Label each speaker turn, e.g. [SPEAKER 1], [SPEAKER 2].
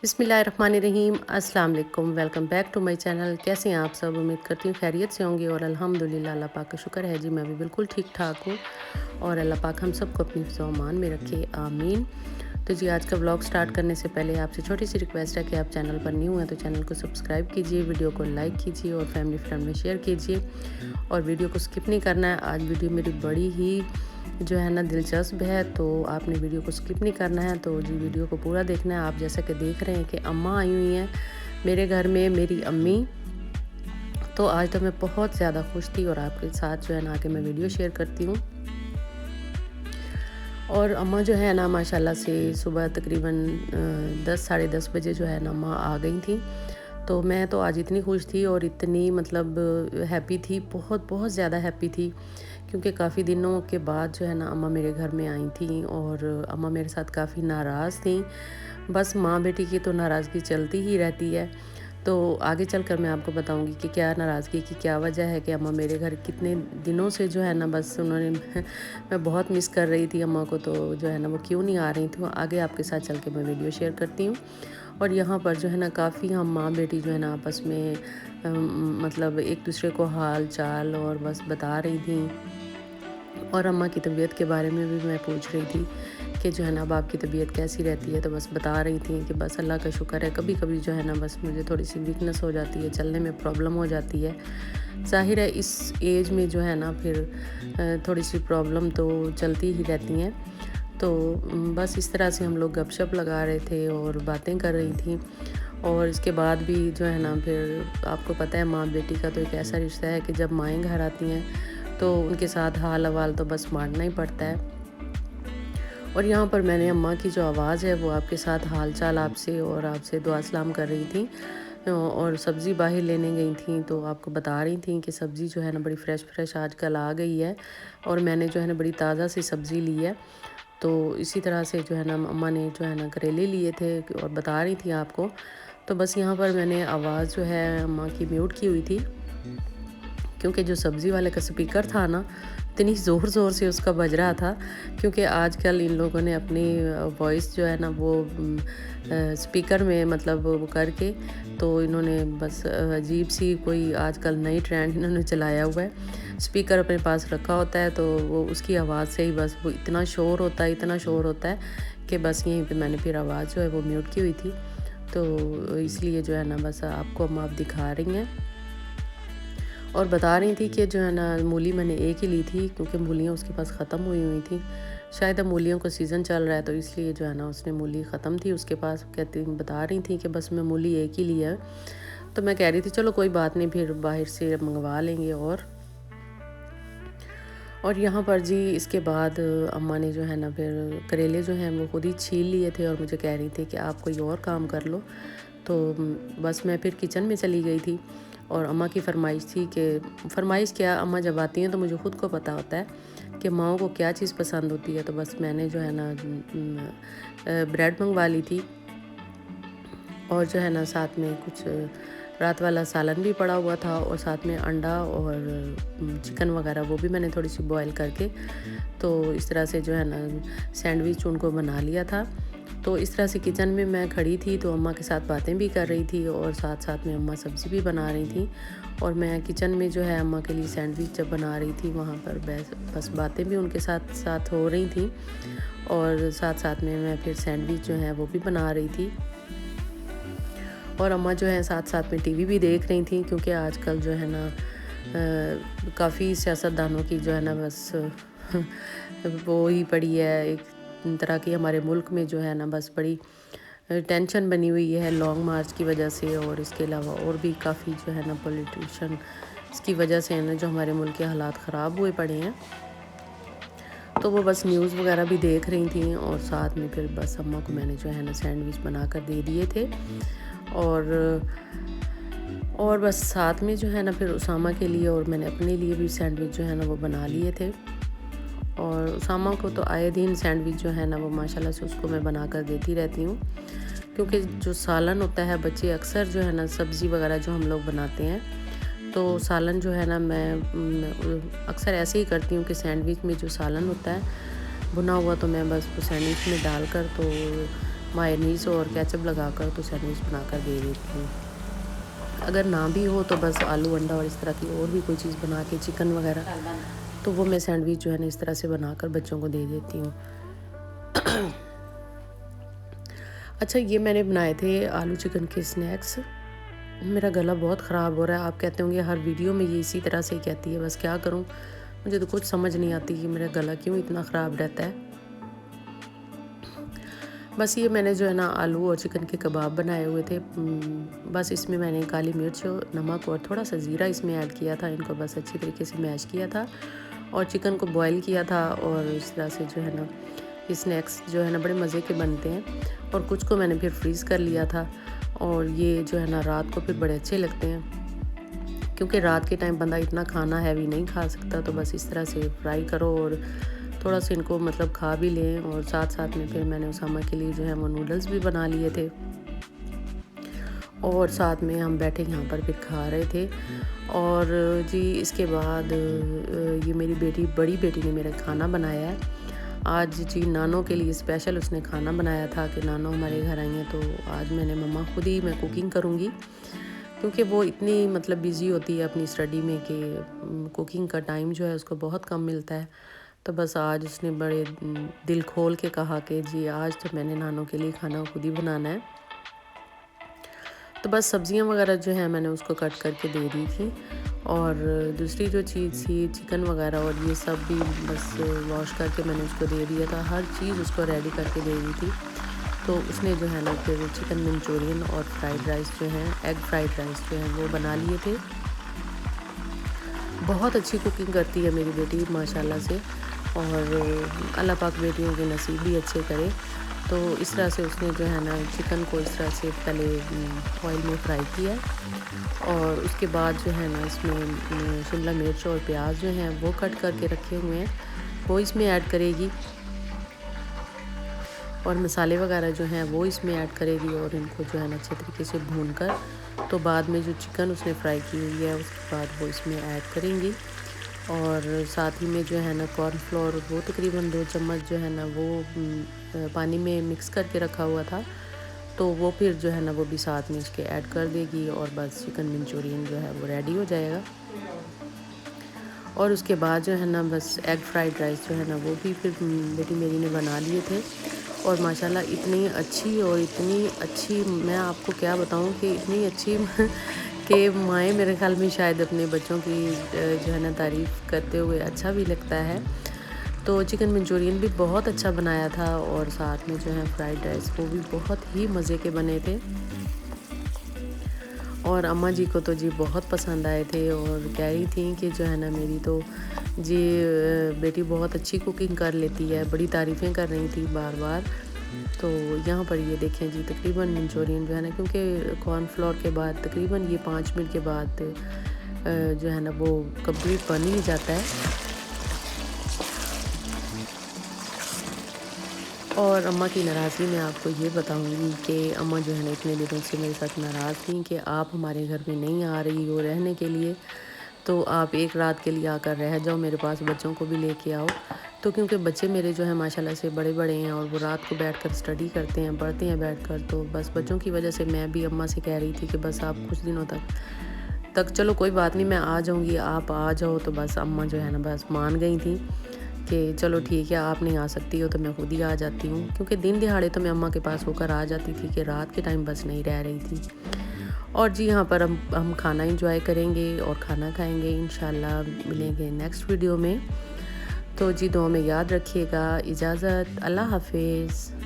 [SPEAKER 1] बिस्मिल्लाहिर्रहमानिर्रहीम। अस्सलाम वालेकुम। Welcome back to my channel. कैसे हैं आप सब? उम्मीद करती हूँ खैरियत से होंगे और अल्हम्दुलिल्लाह अल्लाह पाक का शुक्र है जी, मैं भी बिल्कुल ठीक ठाक हूँ और अल्लाह पाक हम सबको अपनी हिफ्ज़-ओ-अमान में रखे, आमीन। तो जी, आज का व्लॉग स्टार्ट करने से पहले आपसे छोटी सी रिक्वेस्ट है कि आप चैनल पर न्यू हैं तो चैनल को सब्सक्राइब कीजिए, वीडियो को लाइक कीजिए और फैमिली फ्रेंड में शेयर कीजिए और वीडियो को स्किप नहीं करना है। आज वीडियो मेरी बड़ी ही जो है ना दिलचस्प है, तो आपने वीडियो को स्किप नहीं करना है। तो जी, वीडियो को पूरा देखना है। आप जैसा कि देख रहे हैं कि अम्मा आई हुई हैं मेरे घर में, मेरी अम्मी। तो आज तो मैं बहुत ज़्यादा खुश थी और आपके साथ जो है ना आके मैं वीडियो शेयर करती हूँ। और अम्मा जो है ना माशाल्लाह से सुबह तकरीबन 10 साढ़े 10 बजे जो है ना अम्मा आ गई थी। तो मैं तो आज इतनी खुश थी और इतनी मतलब हैप्पी थी, बहुत बहुत ज़्यादा हैप्पी थी, क्योंकि काफ़ी दिनों के बाद जो है ना अम्मा मेरे घर में आई थी और अम्मा मेरे साथ काफ़ी नाराज़ थी। बस माँ बेटी की तो नाराज़गी चलती ही रहती है। तो आगे चलकर मैं आपको बताऊंगी कि क्या नाराज़गी की क्या वजह है कि अम्मा मेरे घर कितने दिनों से जो है ना बस उन्होंने मैं बहुत मिस कर रही थी अम्मा को, तो जो है ना वो क्यों नहीं आ रही थी, वो आगे आपके साथ चल के मैं वीडियो शेयर करती हूँ। और यहाँ पर जो है ना काफ़ी हम माँ बेटी जो है ना आपस में मतलब एक दूसरे को हाल चाल और बस बता रही थी और अम्मा की तबीयत के बारे में भी मैं पूछ रही थी कि जो है ना अब आपकी तबीयत कैसी रहती है। तो बस बता रही थी कि बस अल्लाह का शुक्र है, कभी कभी जो है ना बस मुझे थोड़ी सी वीकनेस हो जाती है, चलने में प्रॉब्लम हो जाती है। ज़ाहिर है इस एज में जो है ना फिर थोड़ी सी प्रॉब्लम तो चलती ही रहती हैं। तो बस इस तरह से हम लोग गपशप लगा रहे थे और बातें कर रही थी। और इसके बाद भी जो है ना फिर आपको पता है माँ बेटी का तो एक ऐसा रिश्ता है कि जब माएँ घर आती हैं तो उनके साथ हाल अहवाल तो बस मारना ही पड़ता है। और यहाँ पर मैंने अम्मा की जो आवाज़ है वो आपके साथ हाल चाल आपसे और आपसे दुआ सलाम कर रही थी और सब्ज़ी बाहर लेने गई थी। तो आपको बता रही थी कि सब्ज़ी जो है ना बड़ी फ़्रेश आजकल आ गई है और मैंने जो है ना बड़ी ताज़ा सी सब्ज़ी ली है। तो इसी तरह से जो है ना अम्मा ने जो है ना करेले लिए थे और बता रही थी आपको। तो बस यहाँ पर मैंने आवाज़ जो है अम्मा की म्यूट की हुई थी, क्योंकि जो सब्ज़ी वाले का स्पीकर था ना इतनी ज़ोर से उसका बज रहा था, क्योंकि आजकल इन लोगों ने अपनी वॉइस जो है ना वो स्पीकर में मतलब वो करके तो इन्होंने बस अजीब सी कोई आजकल नई ट्रेंड इन्होंने चलाया हुआ है। स्पीकर अपने पास रखा होता है तो वो उसकी आवाज़ से ही बस वो इतना शोर होता है कि बस यहीं पे मैंने फिर आवाज़ जो है वो म्यूट की हुई थी। तो इसलिए जो है ना बस आपको हम आप दिखा रही हैं और बता रही थी कि जो है ना मूली मैंने एक ही ली थी, क्योंकि मूलियाँ उसके पास ख़त्म हुई थी। शायद अब मूलियों का सीज़न चल रहा है तो इसलिए जो है ना उसने मूली ख़त्म थी उसके पास। बता रही थी कि बस मैं मूली एक ही ली है। तो मैं कह रही थी चलो कोई बात नहीं, फिर बाहर से मंगवा लेंगे। और यहाँ पर जी इसके बाद अम्मा ने जो है ना फिर करेले जो हैं वो खुद ही छील लिए थे और मुझे कह रही थी कि आप कोई और काम कर लो। तो बस मैं फिर किचन में चली गई थी और अम्मा की फ़रमाइश थी कि फ़रमाइश क्या, अम्मा जब आती हैं तो मुझे ख़ुद को पता होता है कि माओं को क्या चीज़ पसंद होती है। तो बस मैंने जो है ना ब्रेड मंगवा ली थी और जो है ना साथ में कुछ रात वाला सालन भी पड़ा हुआ था और साथ में अंडा और चिकन वगैरह वो भी मैंने थोड़ी सी बॉयल करके तो इस तरह से जो है ना सैंडविच उनको बना लिया था। तो इस तरह से किचन में मैं खड़ी थी तो अम्मा के साथ बातें भी कर रही थी और साथ साथ में अम्मा सब्ज़ी भी बना रही थी और मैं किचन में जो है अम्मा के लिए सैंडविच जब बना रही थी वहाँ पर बस बातें भी उनके साथ साथ हो रही थी और साथ साथ में मैं फिर सैंडविच जो है वो भी बना रही थी। और अम्मा जो है साथ साथ में टीवी भी देख रही थी, क्योंकि आजकल जो है ना काफ़ी सियासतदानों की जो है ना बस वो ही पड़ी है एक तरह की हमारे मुल्क में जो है ना बस बड़ी टेंशन बनी हुई है लॉन्ग मार्च की वजह से और इसके अलावा और भी काफ़ी जो है ना पॉलिटिशियन इसकी वजह से है ना जो हमारे मुल्क के हालात ख़राब हुए पड़े हैं। तो वो बस न्यूज़ वगैरह भी देख रही थी और साथ में फिर बस अम्मा को मैंने जो है ना सैंडविच बना कर दे दिए थे और बस साथ में जो है ना फिर उसामा के लिए और मैंने अपने लिए भी सैंडविच जो है ना वो बना लिए थे। और उसामा को तो आए दिन सैंडविच जो है ना वो माशाल्लाह से उसको मैं बना कर देती रहती हूँ, क्योंकि जो सालन होता है बच्चे अक्सर जो है ना सब्ज़ी वगैरह जो हम लोग बनाते हैं तो सालन जो है ना मैं अक्सर ऐसे ही करती हूँ कि सैंडविच में जो सालन होता है भुना हुआ तो मैं बस वो सैंडविच में डालकर तो मायोनीज़ और केचप लगाकर तो सैंडविच बनाकर दे देती हूँ। अगर ना भी हो तो बस आलू अंडा और इस तरह की और भी कोई चीज़ बना के, चिकन वगैरह, तो वो मैं सैंडविच जो है ना इस तरह से बनाकर बच्चों को दे देती हूँ। अच्छा, ये मैंने बनाए थे आलू चिकन के स्नैक्स। मेरा गला बहुत ख़राब हो रहा है। आप कहते होंगे हर वीडियो में ये इसी तरह से ही कहती है, बस क्या करूँ, मुझे तो कुछ समझ नहीं आती कि मेरा गला क्यों इतना ख़राब रहता है। बस ये मैंने जो है ना आलू और चिकन के कबाब बनाए हुए थे। बस इसमें मैंने काली मिर्च, नमक और थोड़ा सा ज़ीरा इसमें ऐड किया था। इनको बस अच्छी तरीके से मैश किया था और चिकन को बॉईल किया था। और इस तरह से जो है ना ये स्नैक्स जो है ना बड़े मज़े के बनते हैं। और कुछ को मैंने फिर फ्रीज़ कर लिया था और ये जो है ना रात को फिर बड़े अच्छे लगते हैं, क्योंकि रात के टाइम बंदा इतना खाना हैवी नहीं खा सकता। तो बस इस तरह से फ्राई करो और थोड़ा सा इनको मतलब खा भी लें। और साथ साथ में फिर मैंने उसामा के लिए जो है वो नूडल्स भी बना लिए थे और साथ में हम बैठे यहाँ पर फिर खा रहे थे। और जी इसके बाद ये मेरी बड़ी बेटी ने मेरा खाना बनाया है आज। जी नानो के लिए स्पेशल उसने खाना बनाया था कि नानो हमारे घर आई हैं, तो आज मैंने मम्मा खुद ही मैं कुकिंग करूँगी, क्योंकि वो इतनी मतलब बिज़ी होती है अपनी स्टडी में कि कुकिंग का टाइम जो है उसको बहुत कम मिलता है। तो बस आज उसने बड़े दिल खोल के कहा कि जी आज तो मैंने नानों के लिए खाना खुद ही बनाना है। तो बस सब्जियां वगैरह जो है मैंने उसको कट करके दे दी थी। और दूसरी जो चीज़ थी चिकन वगैरह और ये सब भी बस वॉश करके मैंने उसको दे दिया था। हर चीज़ उसको रेडी करके दे दी थी। तो उसने जो है ना फिर चिकन मंचूरियन और फ्राइड राइस जो है, एग फ्राइड राइस जो है वो बना लिए थे। बहुत अच्छी कुकिंग करती है मेरी बेटी माशाल्लाह से, और अल्लाह पाक बेटियों के नसीब भी अच्छे करे। तो इस तरह से उसने जो है ना चिकन को इस तरह से पहले ऑयल में फ्राई किया और उसके बाद जो है ना इसमें शिमला मिर्च और प्याज जो हैं वो कट करके रखे हुए हैं वो इसमें ऐड करेगी और मसाले वगैरह जो हैं वो इसमें ऐड करेगी और इनको जो है ना अच्छे तरीके से भून कर तो बाद में जो चिकन उसने फ्राई की हुई है उसके बाद वो इसमें ऐड करेंगी। और साथ ही में जो है ना कॉर्नफ्लोर वो तकरीबन 2 चम्मच जो है ना वो पानी में मिक्स करके रखा हुआ था, तो वो फिर जो है ना वो भी साथ में इसके ऐड कर देगी और बस चिकन मंचूरियन जो है वो रेडी हो जाएगा। और उसके बाद जो है ना बस एग फ्राइड राइस जो है ना वो भी फिर बेटी मेरी ने बना लिए थे। और माशाल्लाह इतनी अच्छी मैं आपको क्या बताऊं कि इतनी अच्छी कि माएँ मेरे ख़्याल में शायद अपने बच्चों की जो है ना तारीफ़ करते हुए अच्छा भी लगता है। तो चिकन मंचूरियन भी बहुत अच्छा बनाया था और साथ में जो है फ्राइड राइस वो भी बहुत ही मज़े के बने थे और अम्मा जी को तो जी बहुत पसंद आए थे और कह रही थी कि जो है ना मेरी तो जी बेटी बहुत अच्छी कुकिंग कर लेती है, बड़ी तारीफ़ें कर रही थी बार बार। तो यहाँ पर ये देखें जी तकरीबन मंचूरियन जो है ना, क्योंकि कॉर्नफ्लोर के बाद तकरीबन ये 5 मिनट के बाद जो है ना वो कंप्लीट बन ही जाता है। और अम्मा की नाराज़गी मैं आपको ये बताऊंगी कि अम्मा जो है ना इतने दिनों से मेरे साथ नाराज़ थी कि आप हमारे घर में नहीं आ रही हो रहने के लिए, तो आप एक रात के लिए आकर रह जाओ मेरे पास, बच्चों को भी लेके आओ। तो क्योंकि बच्चे मेरे जो है माशाल्लाह से बड़े बड़े हैं और वो रात को बैठकर स्टडी करते हैं, पढ़ते हैं बैठकर, तो बस बच्चों की वजह से मैं भी अम्मा से कह रही थी कि बस आप कुछ दिनों तक चलो कोई बात नहीं मैं आ जाऊँगी, आप आ जाओ। तो बस अम्मा जो है ना बस मान गई थी कि चलो ठीक है आप नहीं आ सकती हो तो मैं खुद ही आ जाती हूँ, क्योंकि दिन दिहाड़े तो मैं अम्मा के पास होकर आ जाती थी कि रात के टाइम बस नहीं रह रही थी। और जी यहाँ पर हम खाना एंजॉय करेंगे और खाना खाएंगे, इंशाल्लाह मिलेंगे नेक्स्ट वीडियो में। तो जी दुआ में याद रखिएगा। इजाज़त, अल्लाह हाफिज़।